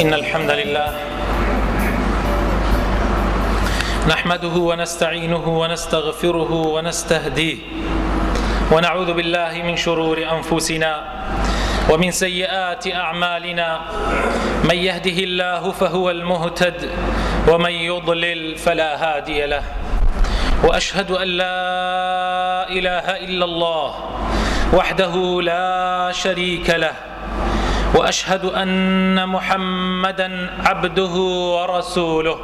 إن الحمد لله نحمده ونستعينه ونستغفره ونستهديه ونعوذ بالله من شرور أنفسنا ومن سيئات أعمالنا من يهده الله فهو المهتد ومن يضلل فلا هادي له وأشهد أن لا إله إلا الله وحده لا شريك له وأشهد أن محمدًا عبده ورسوله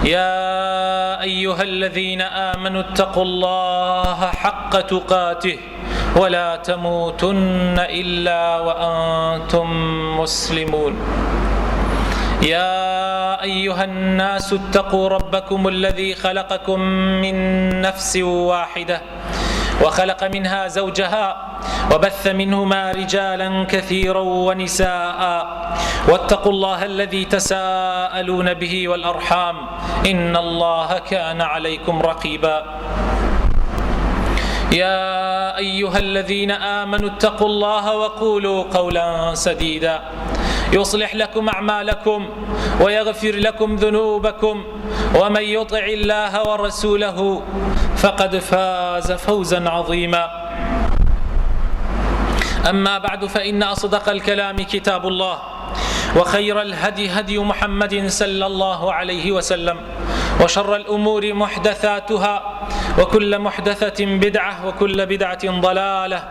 يا أيها الذين آمنوا اتقوا الله حق تقاته ولا تموتن إلا وأنتم مسلمون يا أيها الناس اتقوا ربكم الذي خلقكم من نفس واحدة وخلق منها زوجها وبث منهما رجالا كثيرا ونساء واتقوا الله الذي تساءلون به والأرحام إن الله كان عليكم رقيبا يا أيها الذين آمنوا اتقوا الله وقولوا قولا سديدا يصلح لكم أعمالكم ويغفر لكم ذنوبكم ومن يطع الله ورسوله فقد فاز فوزا عظيما أما بعد فإن أصدق الكلام كتاب الله وخير الهدي هدي محمد صلى الله عليه وسلم وشر الأمور محدثاتها وكل محدثة بدعة وكل بدعة ضلالة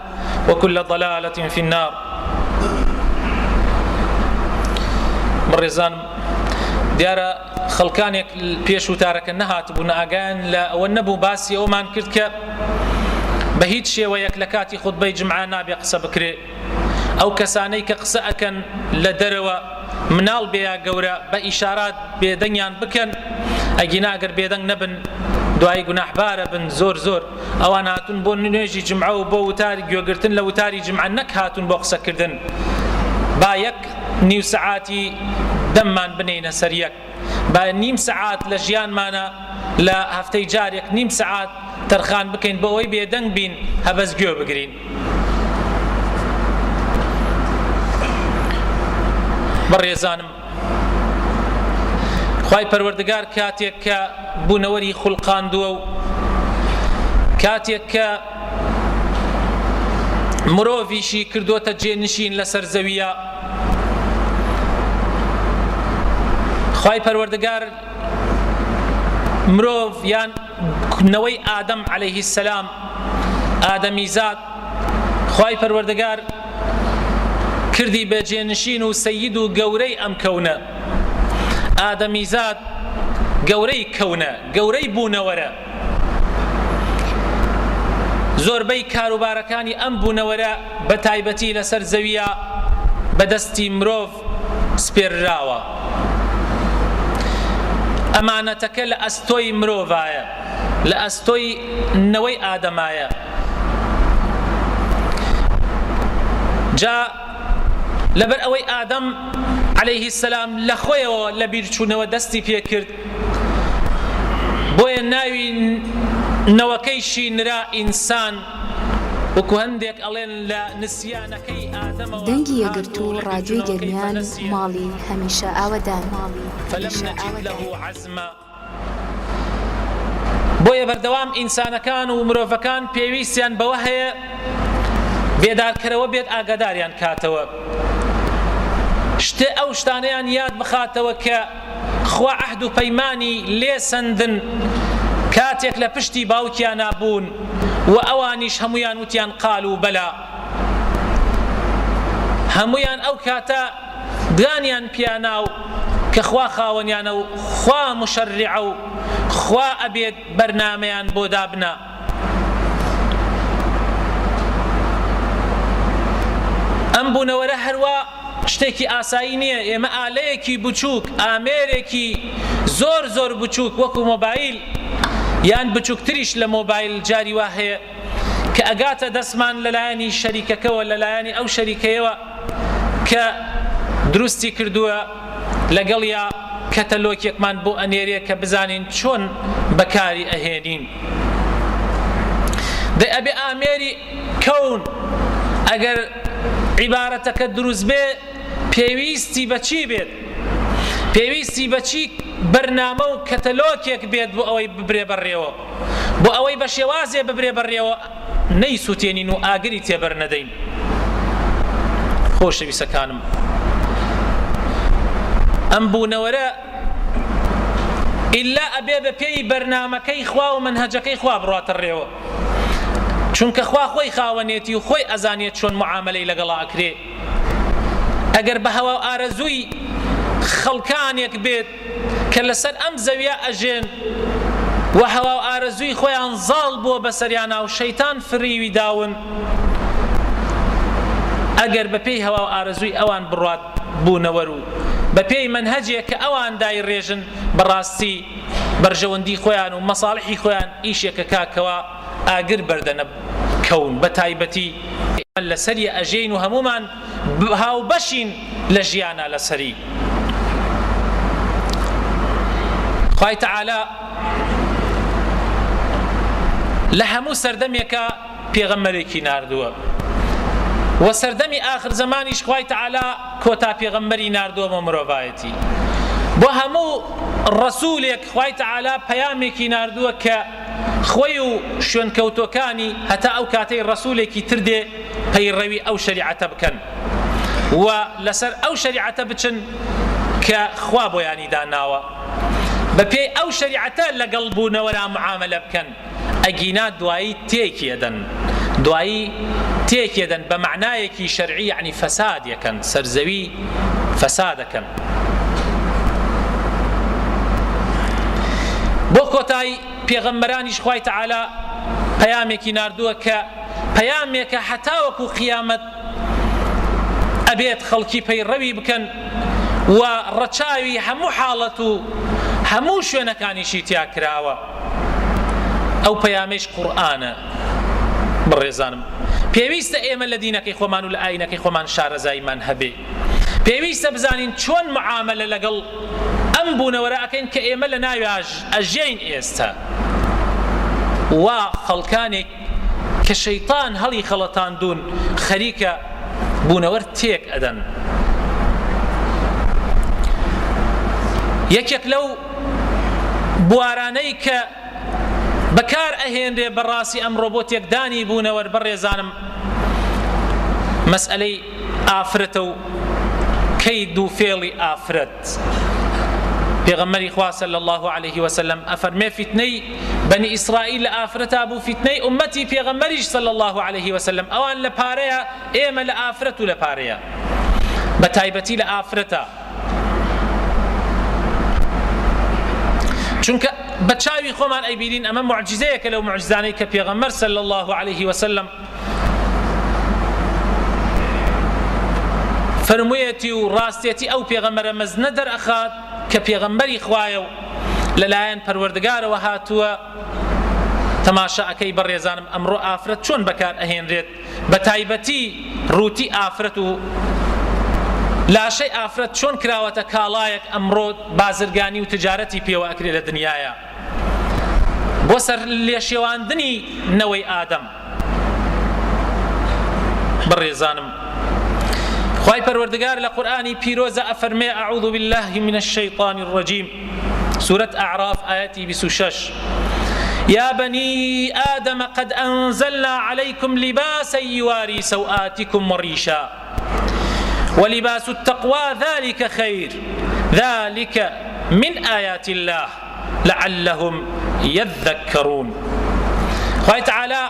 وكل ضلالة في النار بڕێزانم دیارە خەڵکانێک پێش وتارەکە نەهاتبوون ئاگایان لە ئەوە نەبوو باسی ئەومان کرد کە بە هیچ شێوەیەک لە کاتی خوتبەی جمعە نابێ قسە بکرێ ئەو کەسانەی کە قسە ئەکەن لە دەرەوە مناڵ بێیا گەورە بە ئیشارات بێدەنگیان بکەن ئەگینا ئەگەر بێدەنگ نەبن دوای گوناحبارە بن زۆر ئەوان هاتون بۆ نوێژی جمعە و بۆ وتاری گوێگرتن لە وتاری جمعە نەک هاتون بۆ قسەکردن با یەک نیو سەعاتی دەممان بنێنە سەر یەک با نیم سەعات لە ژیانمانە لە هەفتەی جارێک نیم سەعات تەرخان بکەین بۆ ئەوەی بێدەنگ بین هەبەس گوێ بگرین بەڕێزانم خوای پەروەردگار کاتێک کە بوونەوەری خوڵقاندووە و کاتێک کە مرۆڤیشی کردوتە جێنشین لەسەر زەویە خوای پەروەردگار مرۆڤ یان نەوەی ئادەم عەلەیهی السەلام ئادەمیزاد خوای پەروەردگار کردی بە جێنشین و سەید و گەورەی ئەم کەونە ئادەمیزاد گەورەی کەونە گەورەی بوونەوەرە زۆربەی کاروبارەکانی ئەم بوونەوەرە بە تایبەتی لەسەر زەویە بەدەستی مرۆڤ سپێرراوە ئەمانەتەکە لە ئەستۆی مرۆڤایە لە ئەستۆی نەوەی ئادەمایە جا لەبەر ئەوەی ئادەم عەلەیهی السەلام لە خۆیەوە لە بیرچوونەوە دەستی پێکرد بۆیە ناوی نەوەکەیشی نرا ئینسان وەکو هەندێک ئەڵێن لە نسیانەکەی ئادەمەوە دەنگی یەگرت و ڕادیۆی گەرمیان ماڵی هەمیشە ئاوەدان فلم نجد له عزما بۆیە بەردەوام ئینسانەکان و مرۆڤەکان پێویستیان بەوە هەیە بێدارکەرەوە بێت ئاگاداریان کاتەوە ئەو شتانەیان یاد بخاتەوە کە خوا عەهد و پەیمانی لێ سەندن کاتێک لە پشتی باوکیان بوون و ئەوانیش هەمویان وتیان قال و بەلا هەمویان ئەو کاتە گانیان پیاناو کە خوا خاوەنیانە و خوا مشەرعە و خوا ئەبێت بەرنامەیان بۆ دابنا ئەم بوونەوەرە هەروە شتێکی ئاسایی نییە ئێمە ئالەیەکی بچووک ئامێرێکی زۆر بچووک وەکو مۆبایل یان بچووکتریش لە مۆبایل جاری وا هەیە کە ئەگاتە دەستمان لەلایەنی شەریکەکەوە لەلایەنی ئەو شەریکەیەوە کە دروستی کردووە لەگەڵ یا کەتەلۆکێکمان بۆ ئەنێرێ کە بزانین چۆن بەکاری ئەهێنین دەی ئەبێ ئامێری کەون ئەگەر عیبارەتەکە دروست بێ پێویستی بەچی بێت؟ پێویستی بەچی بەرنامە و کەتەلۆکێک بێت بۆ ئەوەی ببرێ بەڕێوە، بۆ ئەوەی بە شێوازێ ببرێ بەڕێوە نەیسووتێنین و ئاگری تێبەر نەدەین. خۆشەویستەکانم، ئەم بوونەوەرە ئیلا ئەبێ بە پێی بەرنامەکەی خوا و منهەجەکەی خوا بڕاتە ڕێوە، چونکە خوا خۆی خاوەنێتی و خۆی ئەزانێت چۆن معاملەی لەگەڵا ئەکرێ. ئەگەر بە هەوا و ئارەزووی خەڵکانێک بێت کە لەسەر ئەم زەویە ئەژێن و هەوا و ئارەزووی خۆیان زاڵ بووە بەسەریانە و شەیتان فریوی داون، ئەگەر بە پێی هەوا و ئارەزووی ئەوان بڕات بوونەوەر و بە پێی منهەجێک کە ئەوان دایڕێژن بەڕاستی بەرژەوەندی خۆیان و مەساڵحی خۆیان ئیشێکە کاکەوە ئاگر بەردەنە کەون. بە تایبەتی لەسەری ئەژین و هەمومان هاوبەشین لە ژیانە لەسەری. خوای تەعالا لە هەموو سەردەمێکە پێغەمبەرێکی ناردووە و سەردەمی ئاخر زەمانیش خوای تەعالا کۆتا پێغەمبەری ناردووە بۆ مرۆڤایەتی. بۆ هەموو ڕەسوولێک خوای تەعالا پەیامێکی ناردووە کە خۆی و شوێنکەوتۆکانی هەتا ئەو کاتەی ڕەسوولێکی تر دێ پەیڕەوی ئەو شەریعەتە بکەن و لەسەر ئەو شەریعەتە بچن کە خوا بۆیانی داناوە، بە پێی ئەو شەریعەتە لەگەڵ بوونەوەرا معاملە بکەن. ئەگینا دوایی تێکیەدەن، دوایی تێکیەدەن بە معنایەکی شەرعی، یعنی فەسادیەکەن، سەرزەوی فەسادەکەن. بۆ کۆتایی پێغەمبەرانیش خوای تەعالا پەیامێکی ناردووە کە پەیامێکە هەتا وەکو قیامەت ئەبێت خەڵکی پەیڕەوی بکەن و ڕەچاوی هەموو حاڵەت و هەموو شوێنەکانیشی تیا کراوە. ئەو پەیامەش قورئانە. بڕێزانم، پێویستە ئێمە لە دینەکەی خۆمان و لە ئاینەکەی خۆمان شارەزاییمان هەبێ. پێویستە بزانین چۆن معاملە لەگەڵ ئەم بوونەوەرە ئەکەین کە ئێمە لە ناوی ئەژین ئێستا، و خەڵکانێک کە شەیتان هەڵی خەڵەتاندون خەریکە بوونەوەر تێک ئەدەن. یەکێک لەو بوارانەی کە بەکار ئەهێنرێ بەڕاستی ئەمڕۆ بۆ تێکدانی بوونەوەر بەڕێزانم مەسئلەی ئافرەتە و کەید و فێڵی ئافرەت. پێغەمبەری خوا صلی الله علیه وسلم ئەفەرمێ فتنەی بەنی ئیسرائیل لە ئافرەتا بوو، فتنەی ئومەتی پێغەمبەریش صلی الله علیه وسلم ئەوان لە پارەیە، ئێمە لە ئافرەت و لە پارەیە، بە تایبەتی لە ئافرەتە. چونکە بە چاوی خۆمان ئەیبینین ئەمە معجزەیەکە لەو معجزانەی کە پێغەمبەر صلی الله علیه وسلم فەرموویەتی و ڕاستێتی ئەو پێغەمبەرە مەزنە دەرئەخات کە پێغەمبەری خوایە و لەلایەن پەروەردگارەوە هاتووە. تەماشاەکەی بەڕێزانم ئەمڕۆ ئافرەت چۆن بەکار ئەهێنرێت، بە تایبەتی ڕووتی ئافرەت و لاشەی ئافرەت چۆن کراوەتە کاڵایەک ئەمڕۆ بازرگانی و تجارەتی پێوە ئەکرێت لە دنیاە بۆ سەر لێشێواندنی نەوەی ئادەم. بەڕێزانم، خوای پەروەردگار لە قورئانی پیرۆزە ئەفەرمێ ئەعوذ بالله من الشیطان الرجیم، سورة أعراف آياتي 26: يا بني آدم قد أنزلنا عليكم لباسا يواري سوآتكم وريشا ولباس التقوى ذلك خير ذلك من آيات الله لعلهم يذكرون. خوای تعالى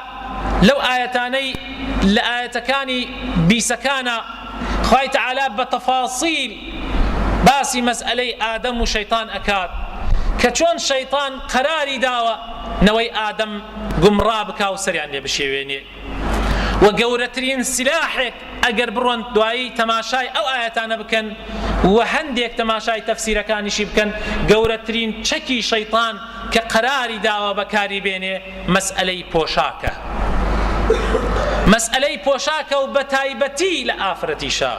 لو آيتاني لآيتكاني بيسكانا خوای تعالى بتفاصيل باسی مەسئلەی ئادەم و شەیطان ئەکات کە چۆن شەیطان قەراری داوە نەوەی ئادەم گومڕا بکا و سەریان لێ بشێوێنێ، و گەورەترین سلاحێک ئەگەر بڕۆن دوایی تەماشای ئەو ئاەتانە بکەن و هەندێک تەماشای تەفسیرەکانیشی بکەن، گەورەترین چەکی شەیطان کە قەراری داوە بەکاری بێنێ مەسئلەی پۆشاکە، مەسئلەی پۆشاکە و بە تایبەتی لە ئافرەتیشە.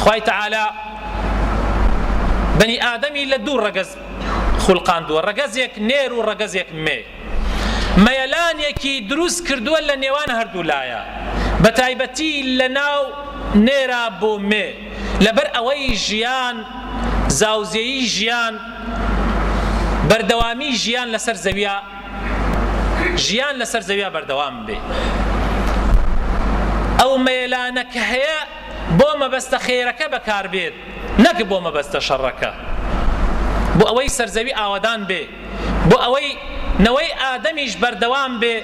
خوای تعالى بني آدمی لە دوو ڕەگەز خوڵقاندووە، ڕەگەزێک نێر و ڕەگەزێک مێ، مەیەلانێکی دروست کردووە لە نێوان هەردوو لایە، بەتایبەتی لەناو نێرا بۆ مێ لەبەر ئەوەی ژیان زاوزێیی ژیان بەردەوامی ژیان لەسەر زەویە بەردەوام بێ ئەو مەیلانە کە هەیە بۆ مەبەستە خێرەکە بەکاربێت نەک بۆ مەبەستە شەڕەکە بۆ ئەوەی سەرزەوی ئاوەدان بێ بۆ ئەوەی نەوەی ئادەمیش بەردەوام بێ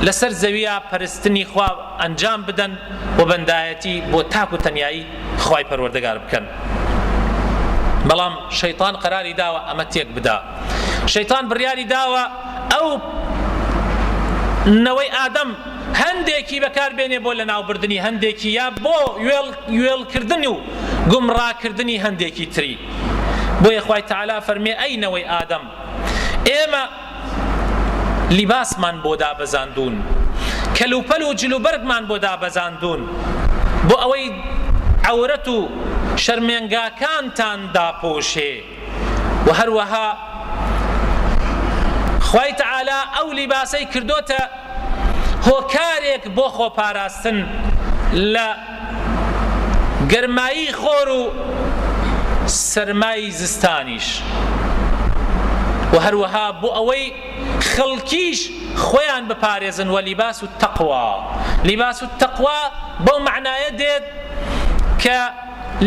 لەسەر زەویە پەرستنی خوا ئەنجام بدەن و بەندایەتی بۆ تاک و تەنیایی خوای پەروەردەگار بکەن بەڵام شەیطان قەراری داوە ئەمە تێک بدا شەیطان بڕیاری داوە ئەو نەوەی ئادەم هەندێکی بەکاربێنێ بۆ لەناوبردنی هەندێکی یا بۆ وێڵکردنی و گومڕاکردنی هەندێکی تری بۆیە خوای تەعالا فەرمێ ئەی نەوەی ئادەم ئێمە لیباسمان بۆ دابەزاندوون کەلوپەل و جلوبەرگمان بۆ دابەزاندوون بۆ ئەوەی عەورەت و شەرمێنگاکانتان داپۆشێ و هەروەها خوای تەعالا ئەو لیباسەی کردۆتە هۆکارێک بۆ خۆپاراستن لە گەرمایی خۆر و سەرمای زستانیش و هەروەها بۆ ئەوەی خەڵکیش خۆیان بپارێزن و لیباس و تەقوا بەو معنایە دێت کە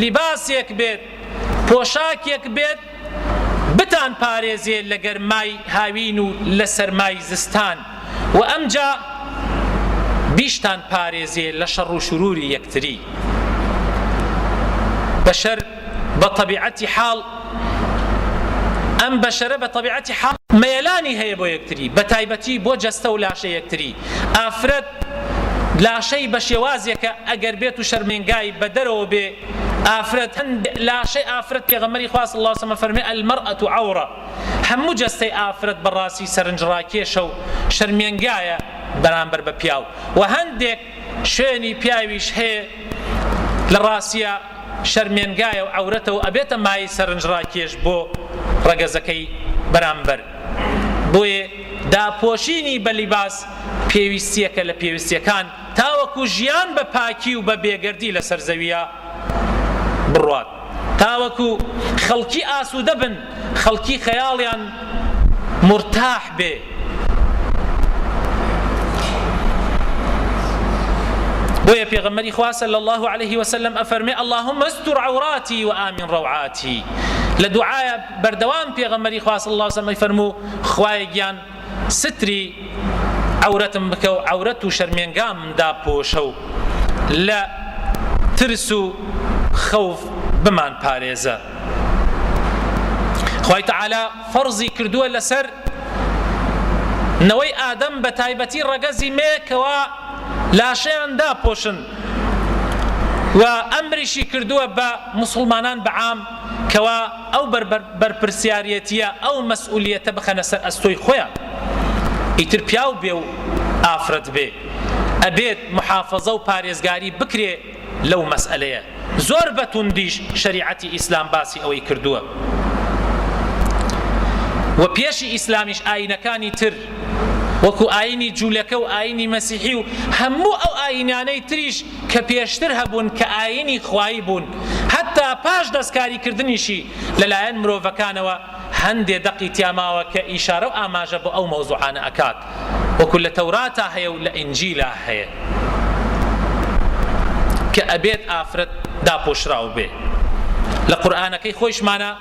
لیباسێک بێت پۆشاکێک بێت بتان پارێزێ لە گەرمای هاوین و لە سەرمای زستان و ئەمجا بیشتان پارێزێ لە شەڕ و شروری یەکتری بەشەر بە طەبیعەتی حاڵ ئەم بەشەرە بە طەبیعەتی حاڵ مەیلانی هەیە بۆ یەکتری بە تایبەتی بۆ جەستە و لاشە یەکتری ئافرەت لاشەی بە شێوازێکە ئەگەر بێت و شەرمێنگای بە دەرەوە بێ ئافرەت لاشەی ئافرەت پێغەمبەری خوا صلی الله علیه و سلم فەرمێ المەرئەة عەورە هەموو جەستەی ئافرەت بەڕاستی سەرنجڕاکێشە و شەرمێنگایە بەرامبەر بە پیاو و هەندێک شوێنی پیاویش هەیە لە ڕاستیە شەرمێنگایە و عەورەتەوە ئەبێتە مای سەرنجڕاکێش بۆ ڕەگەزەکەی بەرامبەر بۆیە داپۆشینی بە لیباس پێویستیەکە لە پێویستیەکان تاوەکو ژیان بە پاکی و بە بێگەردی لەسەر زەویە بڕوات تاوەکو خەڵکی ئاسوودە بن خەڵکی خەیاڵیان مرتاح بێ بۆیە پێغەمبەری خوا صلی الله عليه وسلم ئەفەرمێ اللهم استر عوراتي وآمن روعاتي لە دوعایە بەردەوام پێغەمبەری خوا صلی الله عليه وسلم فەرموو خوای گیان ستری عورەتم بکە و عورەت و شەرمێنگام داپۆشە و لە ترس و خەوف بمان پارێزە خوای تەعالا فەرزی کردووە لەسەر نەوەی ئادەم بە تایبەتی ڕەگەزی مێکەوە لاشەیان داپۆشن و ئەمریشی کردووە بە موسڵمانان بەعام کەوا ئەو بەرپرسیارەتیە ئەو مەسئولیەتە بخەنە سەر ئەستۆی خۆیان ئیتر پیاو بێ و ئافرەت بێ ئەبێت محافەزە و پارێزگاری بکرێ لەو مەسئلەیە زۆر بەتوندیش شەریعەتی ئیسلام باسی ئەوەی کردووە و پێشی ئیسلامیش ئاینەکانی تر وەکو ئاینی جوولەکە و ئاینی مەسیحی و هەموو ئەو ئاینانەی تریش کە پێشتر هەبوون کە ئاینی خوایی بوون حتا پاش دەستکاریکردنیشی لەلایەن مرۆڤەکانەوە هەندێ دەقی تیاماوە کە ئیشارە و ئاماژە بۆ ئەو مەوزوعانە ئەکات وەکو لە تەوراتا هەیە و لە ئینجیلا هەیە کە ئەبێت ئافرەت داپۆشراو بێ لە قورئانەکەی خۆیشمانە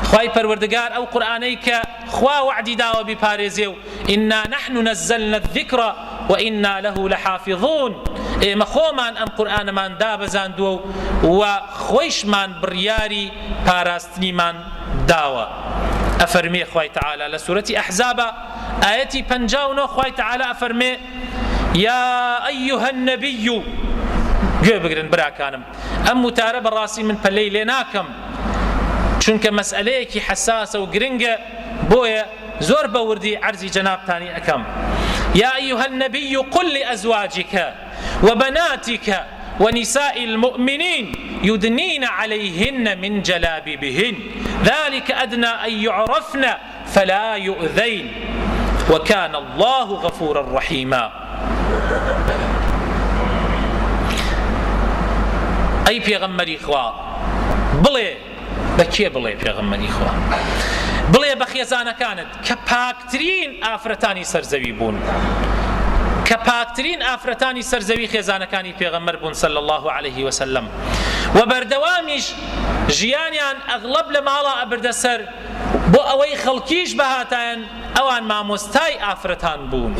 خوای پەروەردگار ئەو قورئانەی کە خوا وعدی داوە بیپارێزێ و ئینا نحن نزلنا الذکر وئینا له لحافظون ئێمە خۆمان ئەم قورئانەمان دابەزاندووە و خۆیشمان بڕیاری پاراستنیمان داوە ئەفەرمێ خوای تەعالا لە سوورەتی ئەحزابە ئایەتی 59 خوای تەعالا ئەفەرمێ یا ئەیها النەبی گوێ بگرن براکانم ئەم وتارە بەڕاستی من پەلەی لێ ناکەم چونکە مەسئلەیەکی حەساسە و گرنگە بۆیە زۆر بە وردی عەرزی جەنابتانی ئەکەم یا ئەیها النەبی قل لأزواجك وبناتك ونساء المؤمنين يدنين عليهن من جلابيبهن ذلك أدنى أن يعرفن فلا يؤذين وكان الله غفورا رحيما ئەی پێغەمبەری خوا بڵێ بە کێ بڵێ پێغەمبەری خوا بڵێ بە خێزانەکانت کە پاکترین ئافرەتانی سەرزەوی بوون کە پاکترین ئافرەتانی سەرزەوی خێزانەکانی پێغەمبەر بوون صلی الله عليه وسلم و بەردەوامیش ژیانیان ئەغڵب لە ماڵا ئەبردە سەر بۆ ئەوەی خەڵکیش بەهاتایان ئەوان مامۆستای ئافرەتان بوون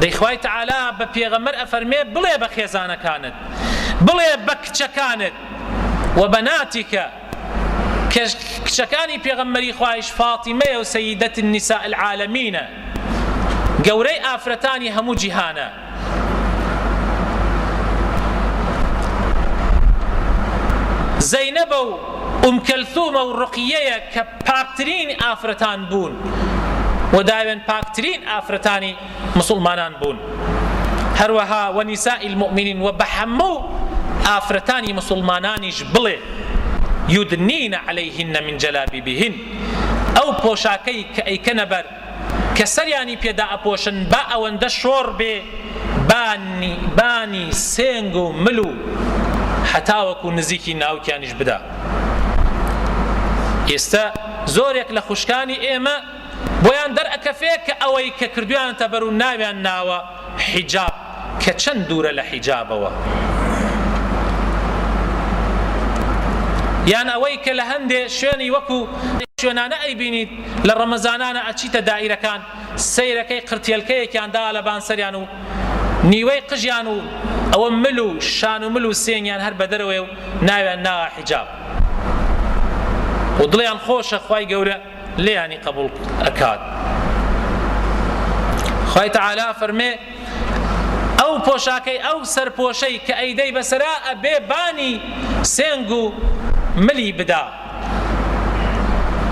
دەی خوای تەعالا بە پێغەمبەر ئەفەرمێ بڵێ بە خێزانەکانت بڵێ بە کچەکانت و بەناتیکە کچەکانی پێغەمبەری خوایش فاتیمەیە و سەیدەت النیساء العالەمینە گەورەی ئافرەتانی هەموو جیهانە زەینەبە و کەلثومە و ڕوقیەیە کە پاکترین ئافرەتان بوون و داوێن پاکترین ئافرەتانی مسلمانان بوون هەروەها و نیسائی المؤمنین و بە هەموو ئافرەتانی مسلمانانیش بڵێ یودنین عەلەیهن من جەلابیبیهن ئەو پۆشاکەی کە ئەیکەنە بەر کە سەریانی پێدا ئەپۆشن با ئەوەندە شۆڕ بێ بانی سێنگ و مل و حتاوەکو نزیکی ناوکیانیش بدا ئێستا زۆرێک لە خوشکانی ئێمە بۆیان دەرئەکەفێ کە ئەوەی کە کردویانتە بەر و ناویان ناوە حیجاب کە چەند دوورە لە حیجابەوە یان ئەوەی کە لە هەندێ شوێنی وەکو شوێنانە ئەیبینیت لە ڕەمەزانانە ئەچیتە دائیرەکان سەیرەکەی قرتێلکەیەکیاندا لە بانسەریان و نیوەی قژیان و ئەوە مل و شان و مل و سێنیان هەر بە دەرەوەی و ناویان ناوە حیجاب و دڵیان خۆشە خوای گەورە لێیانی قبول ئەکات خوای تەعالا فەرمێ ئەو پۆشاکەی ئەو سەرپۆشەی کە ئەیدەی بەسەرا ئەبێ بانی سێنگ و ملی بدا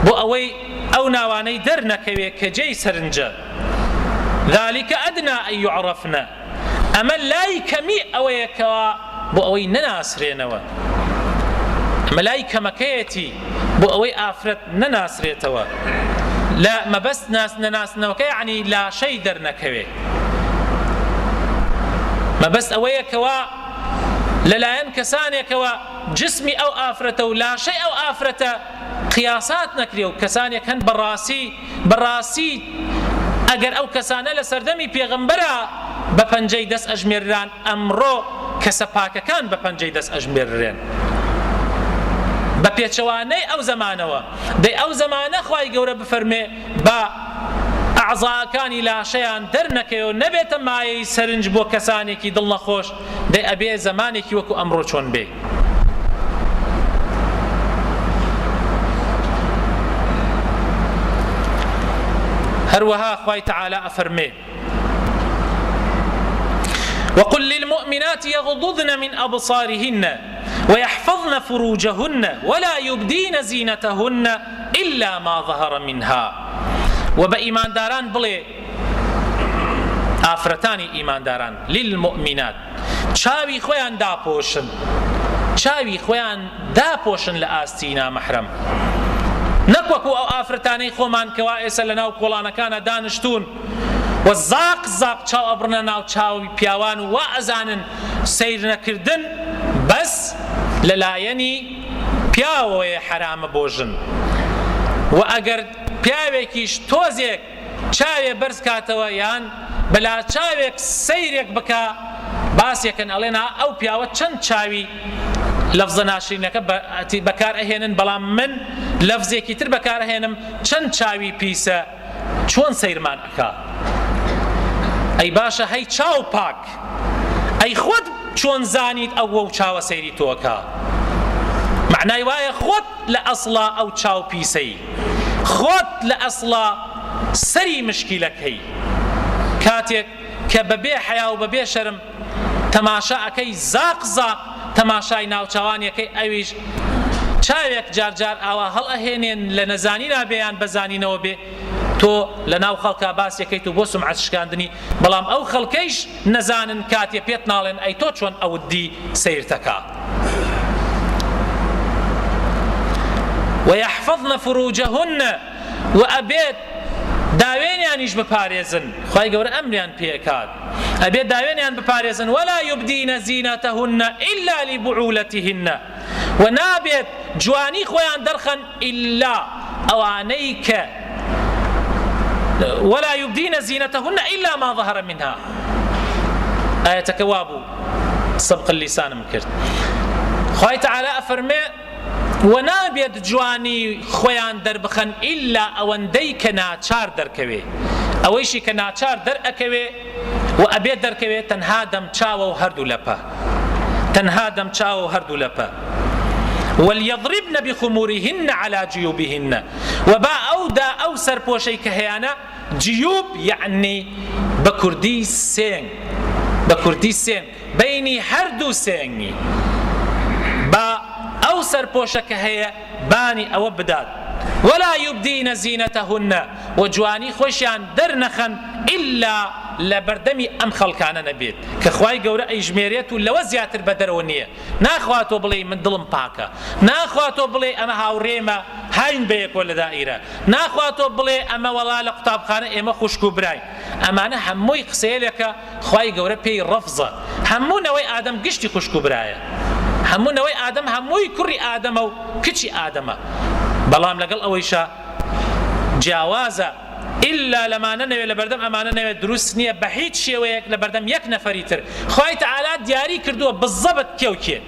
بۆ ئەوەی ئەو ناوانەی دەرنەکەوێ کە جێی سەرنجە ذلك ئەدنا ئەن یعرفنە ئەمە لای کەمی ئەوەیەکەوە بۆ ئەوەی نەناسرێنەوە ئەمە لای کەمەکەیەتی بۆ ئەوەی ئافرەت نەناسرێتەوە لە مەبەست نەناسنەوەکە یعنی لاشەی دەرنەکەوێ مەبەست ئەوەیەکەوە لەلایەن کەسانێکەوە جسمی ئەو ئافرەتە و لاشەی ئەو ئافرەتە قیاسات نەکرێ و کەسانێک هەن بەڕاستی ئەگەر ئەو کەسانە لە سەردەمی پێغەمبەرە بە پەنجەی دەست ئەژمێرران ئەمڕۆ کەسە پاکەکان بە پەنجەی دەست ئەژمێررێن بە پێچەوانەی ئەو زەمانەوە دەی ئەو زەمانە خوای گەورە بفەرمێ بە ئەعزاکانی لاشەیان دەرنەکەوێ و نەبێتە مایەی سەرنج بۆ کەسانێکی دڵ نەخۆش دەی ئەبێ زەمانێکی وەکو ئەمڕۆ چۆن بێ هەروەها خوای تەعالا ئەفەرمێ وقل للمؤمنات يغضضن من أبصارهن ويحفظن فروجهن ولا يبدين زينتهن إلا ما ظهر منها وبإيمان داران بلي ئافرەتانی ئیمانداران للمؤمنات چاوی خۆیان داپۆشن چاوی خۆیان داپۆشن لە ئاستی نامەحرەم نەکوەکو ئەو ئافرەتانەی خۆمان کەوا ئێستا لە ناو کۆڵانەکانە دانیشتون و زاق چاو ئەبڕنە ناو چاوی پیاوان و وا ئەزانن سەیر نەکردن بەس لەلایەنی پیاوەیە حرامە بۆ ژن و ئەگەر پیاوێکیش تۆزێک چاوێ بەرز کاتەوە یان بەلا چاوێک سەیرێک بکە باسێکن ئەڵێنا ئەو پیاوە چەند چاوی لەفزە ناشرینەکە بەکار ئەهێنن بەڵام من لەفزێکی تر بەکار ئەهێنم چەند چاوی پیسە چۆن سەیرمان ئەکا ئەی باشە هەی چاو پاک ئەی خۆت چۆن زانیت ئەو وە چاوە سەیری تۆکە معنای وایە خۆت لە ئەسڵا ئەو چاو پیسەی خۆت لە ئەسڵا سەری مشکیلەکەی کاتێک کە بەبێ حیا و بەبێ شەرم تەماشا ئەەکەی زاق تەماشای ناوچاوانیەکەی ئەویش چاوێک جارجار ئاوا هەڵ ئەهێنێن لە نەزانی نابێیان بەزانینەوە بێ تۆ لە ناو خەڵکا باسیەکەیت و بۆ سومعەت شکاندنی بەڵام ئەو خەڵکەیش نەزانن کاتێ پێت ناڵێن ئەی تۆ چۆن ئەوت دی سەیرتەکە ويحفظن فروجهن وأبيت داوێنیانیش بپارێزن خوای گەورە ئەمریان پێکات ئەبێ داوێنیان بپارێزن ولا يبدين زينتهن إلا لبعولتهن و نابێت جوانی خۆیان دەرخەن إلا ئەوانەی کە ولا يبدين زينتهن إلا ما ظهر منها آية كوابو سبق اللسان مكرت خوي تعالى أفرمي ونابيد جواني خويان دربخن إلا أوندي كناچار دركوي أويشي كناچار دركوي وأبيد دركوي تنهادم چاو هردو لپا تنهادم چاو هردو لپا وليضربن بخمورهن على جيوبهن وبا أودا أو سرپوشي كهيانا جيوب يعني بكردي سين بكردي سين بيني هردو سيني با أو سرپوشك هي باني أو بداد ولا يبدين زينتهن وجواني خوشيان درنخن إلا لبردمي أم خلقانا نبيت كخواي قورا إجميريتو لو زياتر بدرونية ناخواتو بلي من ظلم باكا ناخواتو بلي أما هاوريما هاين بيك ولا دائرة ناخواتو بلي أما ولا لقطاب خانة إما خوشكو براي أما أنا هموي قسيلك خواي قورا بي رفضة همو نوي آدم قشتي خوشكو براي همو نوي آدم هموي كري آدم أو كتشي آدم بلام لقل أويشا جاوازة إلا لما ننوي لبردم أما ننوي دروس نية بحيث شيويك لبردم يك نفريتر خواهي تعالى دياري كردوه بالضبط كيوكين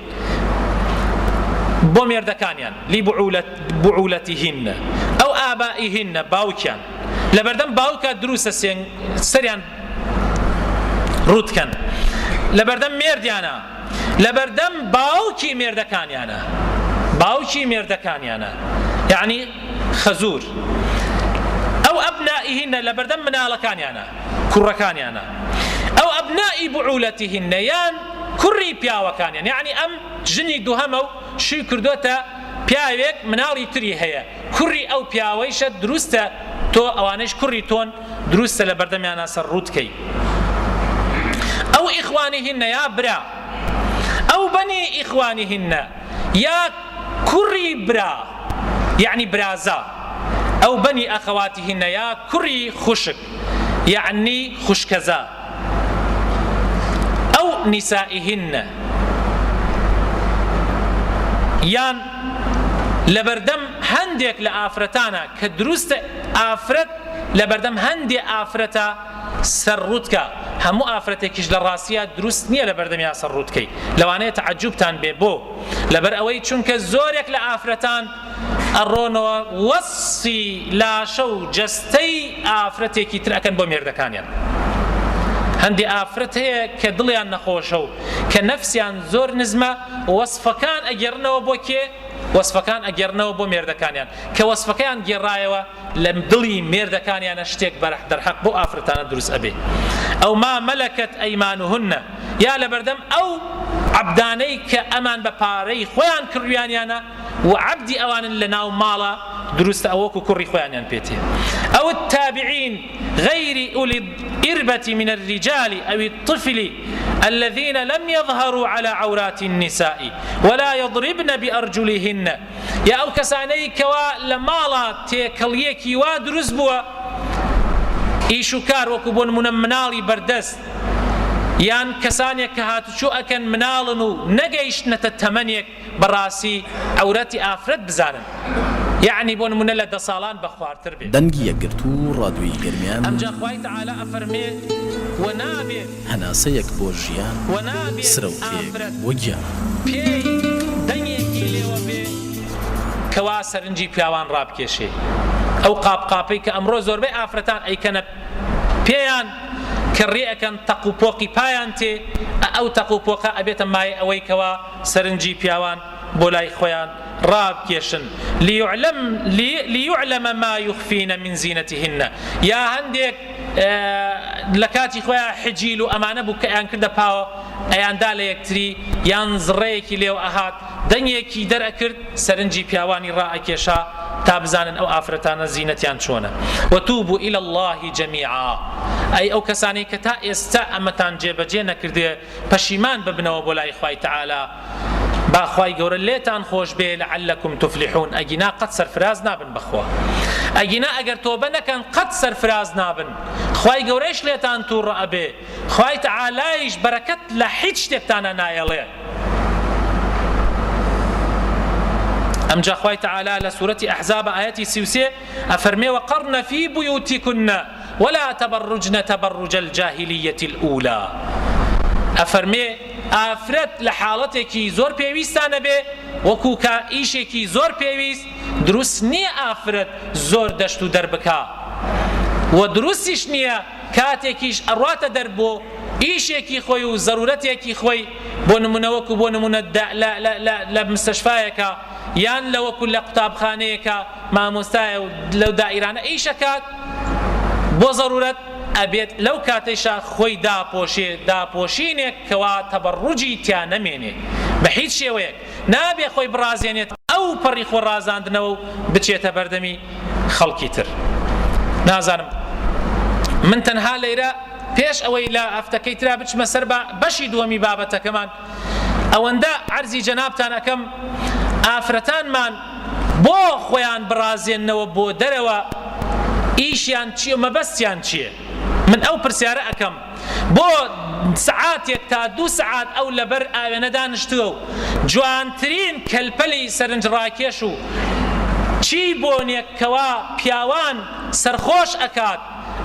بومير دكانيان لبعولتهن أو آبائهن باوكيان لبردم باوكا دروس سريان روتكن لبردم ميرديانا لبردم باوكي ميردكانيانا باوكي ميردكانيانا يعني خزور أو أبنائهن لبردم منالكانيانا كركانيانا أو أبناء بعولتهن يان كري بياوكانيان يعني أم جني دوهمو شي كردوتا بياويك منالي تري هيا كري أو بياويشة دروستا تو أوانيش كري تون دروستا لبردم يانا سرودكي أو إخوانهن يا برا أو بني إخوانهن يا كري برا يعني برازا أو بني أخواتهن يا كري خشك يعني خشكزا أو نسائهن يان لبردم هنديك لآفرتانا كدروست آفرت لبردم هندي آفرتا سرودكا همو آفرتكيش للراسيات دروست نية لبردم يا سرودكي لوانية تعجبتان بيبو لبر أوي چونك زوريك لآفرتان الرونو وصي لا شو جستي آفرتكي ترأكن بو ميردكانيان هندي آفرت هي كدليان نخوشو كنفسيان زور نزمة وصفكان أجرنو بوكي وصفكان أجرنو بو ميردكانيان كوصفكان جرايوا لم دلي ميردكانيان اشتيك برح درحق بو آفرتان دروس أبي أو ما ملكت أيمانهن يا لبردم أو عبداني كأمان بباري خوان كريانيانا وعبدي أوان لناو مالا دروست أوكو كري خوانيان بيتي أو التابعين غير أولي الإربة من الرجال أو الطفل الذين لم يظهروا على عورات النساء ولا يضربن بأرجلهن يا أو كساني كوا لمالا تيكليكي وادرز بوا إيشوكار وكبون منالي بردست يان كسانيك كهاتشو أكن منالنو نجيش نتتمنيك براسي عورتي آفرت بزانن يعني بون منلا دصالان بخوار تربي دنگي يقرتو رادوي گرميان أمجا خواهي تعالى أفرمي ونابي هناسيك بوجيان ونابي سروكيك وجيان بي دنگي كيلي وبي كواسر انجي بياوان راب كيشي أو قابي كأمرو زوربي آفرتان أي كان بيان كريئكن تقو بوقي بايانتي أو تقو بوقا أبيتا ماي أوي كوا سرنجي بياوان بولاي خويان راب كيشن ليعلم ما يخفين من زينتهن يا هنديك لكاتي خويا حجيلو أمانة بو كأن كده باو أيان دالي يكتري ينزريكي ليو أهات دنيكي در أكرد سرنجي بياواني رائكيشا تابزانا أو آفرتانا زينتيان شونا وتوبوا إلى الله جميعا أي أو كساني كتا يستا أمتان جيبجينا كردي بشيمان ببنوا بولاي خواي تعالى باخواي قور الليتان خوش بي لعلكم تفلحون أجينا قد سرفراز نابن بخوا ئەگینا ئەگەر تۆبە نەکەن قەت سەرفراز نابن خوای گەورەیش لێتان تووڕە ئەبێ خوای تەعالایش بەرەکەت لە هیچ شتێکتانە نایەڵێ ئەمجا خوای تەعالا لە سوورەتی ئەحزاب ئاەتی 33 ئەفەرمێ وەقەرنە فی بویوتیکن ولا تبرجن تبرج الجاهلیة الأولى ئەفەرمێ ئافرەت لە حاڵەتێکی زۆر پێویستانە بێ وەکو کە ئیشێکی زۆر پێویست دروست نییە ئافرەت زۆر دەشت و دەربکا و دروستیش نییە کاتێکیش ئەڕواتە دەربۆ ئیشێکی خۆی و زەرورەتێکی خۆی بۆ نمونەوەکو بۆ نمونە لە مستەشفایەکە یان لەوەکو لە قوتابخانەیەکە مامۆستایە و لەو دائیرانە ئیشەکات بۆ زەرورەت ئەبێت لەو کاتەیشا خۆی داپۆشینێک کەوا تەبەڕوجی تیا نەمێنێ بە هیچ شێوەیەک نابێ خۆی بڕازێنێت ئەو پەڕی خۆ ڕازاندنەوە و بچێتە بەردەمی خەڵکی تر نازانم من تەنها لەیرە پێش ئەوەی لە ئەفتەکەی ترا بچمە سەر بەشی دووەمی بابەتەکەمان ئەوەندە عەرزی جەنابتان ئەەکەم ئافرەتانمان بۆ خۆیان بڕازێننەوە بۆ دەرەوە ئیشیان چیە و مەبەستیان چییە من ئەو پرسیارە ئەەکەم بۆ سعاتێک تا 2 سعات ئەو لەبەر ئاوێنە دانیشتووە و جوانترین کەلپەلی سەرنجڕاکێش و چی بۆنێکەوە پیاوان سەرخۆش ئەکات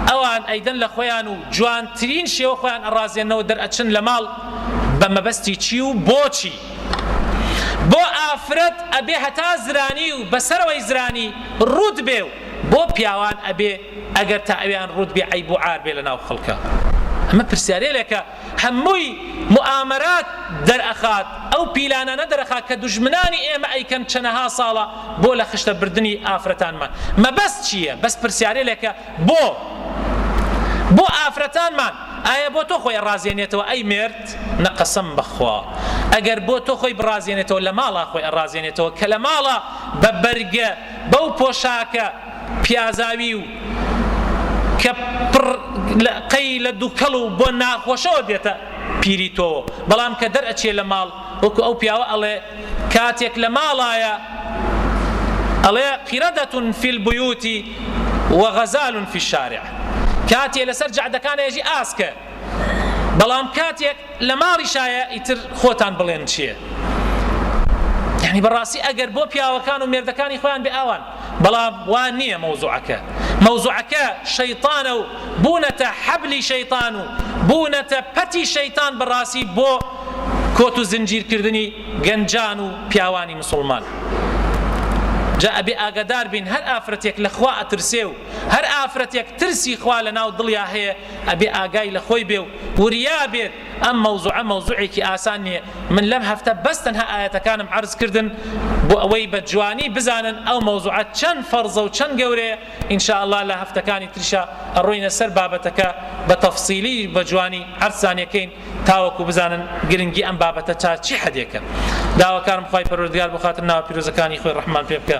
ئەوان ئەیدەن لە خۆیان و جوانترین شێوە خۆیان ئەڕازێنەوە دەرئەچن لە ماڵ بە مەبەستی چی و بۆچی بۆ ئافرەت ئەبێ هەتا زرانی و بەسەرەوەی زرانی ڕوود بێ و بۆ پیاوان ئەبێ ئەگەر تا ئەویان ڕوود بێ عیب و عار بێ لە ناو خەڵکە ئەمە پرسیارێکە هەمووی موئامەرات دەرئەخات ئەو پیلانانە دەرەخات کە دوژمنانی ئێمە ئەیکەن چەنەها ساڵە بۆ لە خشتە بردننی ئافرەتانمان مەبەست چییە بەس پرسیارێکە بۆ ئافرەتانمان ئایا بۆ تۆ خۆی ڕازێنێتەوە ئەی مرد نەقەسەم بەخوا ئەگەر بۆ تۆ خۆی بڕازێنێتەوە لە ماڵا خۆی ئەڕازێنێتەوە کە لە ماڵە بە بەرگە بەو پۆشاکە پیازاوی و کە قەی لە دووکەڵ و بۆ ناخۆشەوە دێتە پیری تۆ بەڵام کە دەرئەچێ لە ماڵ وەکو ئەو پیاوە ئەڵێ کاتێک لە ماڵایە ئەڵێ قیرەدەتون فی البیوت وغەزال فی الشارع کاتێ لەسەر جەعدەکانە ێژی ئاسکە بەڵام کاتێک لە ماڵیشایە ئیتر خۆتان بڵێن چییە یعنی بەڕاستی ئەگەر بۆ پیاوەکان و مێردەکانی خۆیان بێ ئاوان بەڵام وان نییە مەوزوعەکە شەیطانە و بوونەتە حەبلی شەیطان و بوونەتە پەتی شەیطان بەڕاستی بۆ کۆت و زنجیرکردنی گەنجان و پیاوانی مسلمان جا ئەبێ ئاگادار بین هەر ئافرەتێک لە خوا ئەترسێ و هەر ئافرەتێک ترسی خوا لە ناو دڵیا هەیە ئەبێ ئاگای لە خۆی بێ و وریا بێت ئەم مەوزوعە مەوزوعێکی ئاسان نییە من لەم هەفتە بەس تەنها ئاەتەکانم عەرز کردن بۆ ئەوەی بە جوانی بزانن ئەو مەوزوعە چەند فەرزە و چەند گەورەیە ئینشاءالله لە هەفتەکانی تریشە ئەڕۆینە سەر بابەتەکە بە تەفسیلی بە جوانی عەرزانیەکەین تاوەکو بزانن گرنگی ئەم بابەتە تا چی حەدێکە داواکارم خوای پەروەردگار بۆ خاتر ناوە پیرۆزەکانی خۆی ڕەحمان پێ بکە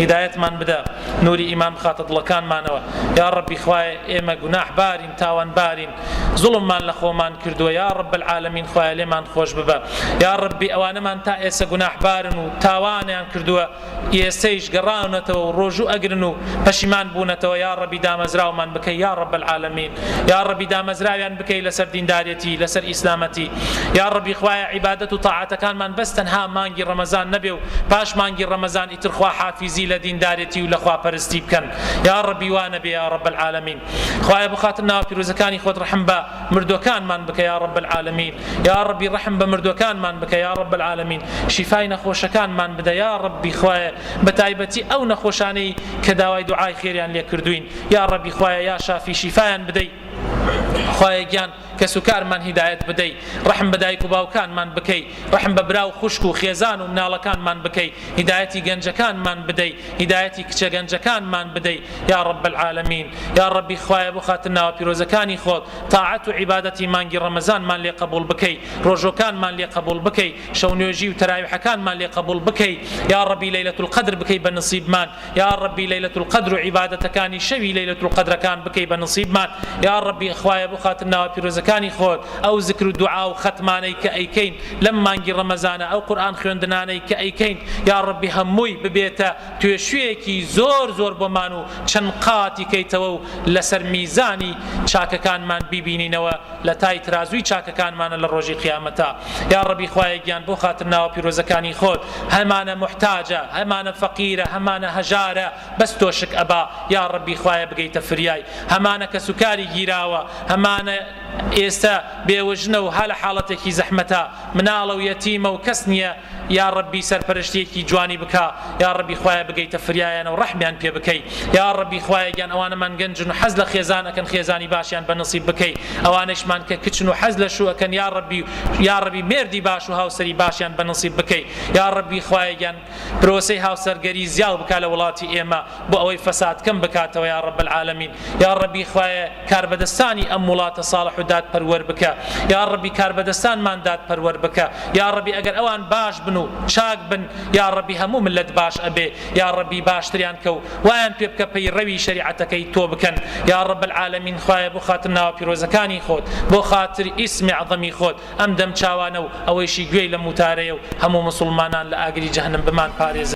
هیدایەتمان بدە نوری ئیمان بخاتە دڵەکانمانەوە یا ڕەبی خوای ئێمە گوناح بارین تاوان بارین زوڵممان لە خۆمان کردووە یا رب العالمین خوای لێمان خۆش ببە یا ربی ئەوانەمان تا ئێستا گوناح بارن و تاوانیان کردووە ئێستەیش گەڕاونەتەوە و ڕۆژوو ئەگرن و پەشیمان بوونەتەوە یا ربی دامەزراومان بکەی یا رب العالمین یا ربی دامەزراویان بکەی لەسەر دینداریەتی لەسەر ئیسلامەتی یا ربی خوای عیبادەت و تاعاتەکانمان بەس تەنها مانگی ڕەمەزان نەبێ و پاش مانگی ڕەمەزان ئیتر خوا حافیزی لە دینداریەتی و لە خواپەرستی بکەن یا ربی وانە بێ یا رب العالمین خوای بخاتر ناو پیرۆزەکانی خۆت ڕەحم بە مردوەکانمان بکە یا رب العالمین یا ربی ڕەحم بە مردوەکانمان بکە یا رب العالمین شیفای نەخۆشەکانمان بدە یا ربی خوای بە تایبەتی ئەو نەخۆشانەی کە داوای دوعای خێریان لێ کردوین یا ربی خوای یا شافی شیفایان بدەی خوای گیان کە سوکارمان هیدایەت بدەی ڕەحم بە دایک و باوکانمان بکەی ڕەحم بە براو خوشک و خێزان و مناڵەکانمان بکەی هیدایەتی گەنجەکانمان بدەی هیدایەتی کچە گەنجەکانمان بدەی یا رب العالمین یا ربی خوایە بۆ خاتر ناوە پیرۆزەکانی خۆت تاعەت و عیبادەتی مانگی ڕەمەزانمان لێ قبول بکەی ڕۆژۆکانمان لێ قبول بکەی شەو نوێژی و تەراویحەکانمان لێ قبول بکەی یا ربی لەیلەت القەدر بکەی بە نصیبمان یا ربی لەیلەت القەدر و عیبادەتەکانی شەوی لەیلەت القەدرەکان بکەی بە نصیبمان یا ربی خوایە بۆ خاتر ناوە پیرۆزەکانی ڕۆژەکانی خۆت ئەو ذکر و دوعا و ختمانەی کە ئەیکەین لەم مانگی ڕەمەزانە ئەو قورئان خوێندنانەی کە ئەیکەین یا ڕەبی هەمووی ببێتە توێشوویەکی زۆر زۆر بۆمان و چەند قاتی کەیتەوە و لەسەر میزانی چاکەکانمان بیبینینەوە لە تای ترازووی چاکەکانمانە لە ڕۆژی قیامەتە یا ڕەبی خوایە گیان بۆ خاتر ناوە پیرۆزەکانی خۆت هەمانە محتاجە هەمانە فەقیرە هەمانە هەژارە بەس تۆشک ئەبا یا ڕەبی خوایە بگەیتە فریای هەمانە کە سوکاری گیراوە هەمانە ئێستا بێوەژنە و هە لە حاڵەتێکی زەحمەتە مناڵە و یەتیمە و کەس نییە یا ڕەبی سەرپەرشتێکی جوانی بکە یا ڕەبی خوایە بگەیتە فریایانە و ڕەحمیان پێ بکەی یا ڕەبی خوایە گیان ئەوانەمان گەنجن و حەز لە خێزان ئەکەن خێزانی باشیان بەنسیب بکەی ئەوانەشمان کە کچن و حەز لە شوو ئەکەن یا ڕەبی مێردی باش و هاوسەری باشیان بەنسیب بکەی یا ڕەبی خوایە گیان پرۆسەی هاوسەرگەری زیاو بکە لە وڵاتی ئێمە بۆ ئەوەی فەساد کەم بکاتەوە یا ڕەب العالەمین یا ڕەبی خوایە کاربەدەستانی ئەم وڵاتە ساڵح و دادپەروەر بکە یا ڕەبی کاربەدەستانمان دادپەروەر بکە یا ڕەبی ئەگەر ئەوان باش بن و چاک بن یا ڕەبی هەموو ملت باش ئەبێ یا ڕەبی باشتریان کە و وایان پێ بکە پەیڕەوی شەریعەتەکەی تۆ بکەن یا ڕەب العالەمین خوایە بۆ خاتر ناوە پیرۆزەکانی خۆت بۆ خاتر ئیسمی عەظەمی خۆت ئەم دەم چاوانە و ئەوەیشی گوێی لە موتارەیە و هەموو مسلمانان لە ئاگری جەهەنەم بمان پارێزە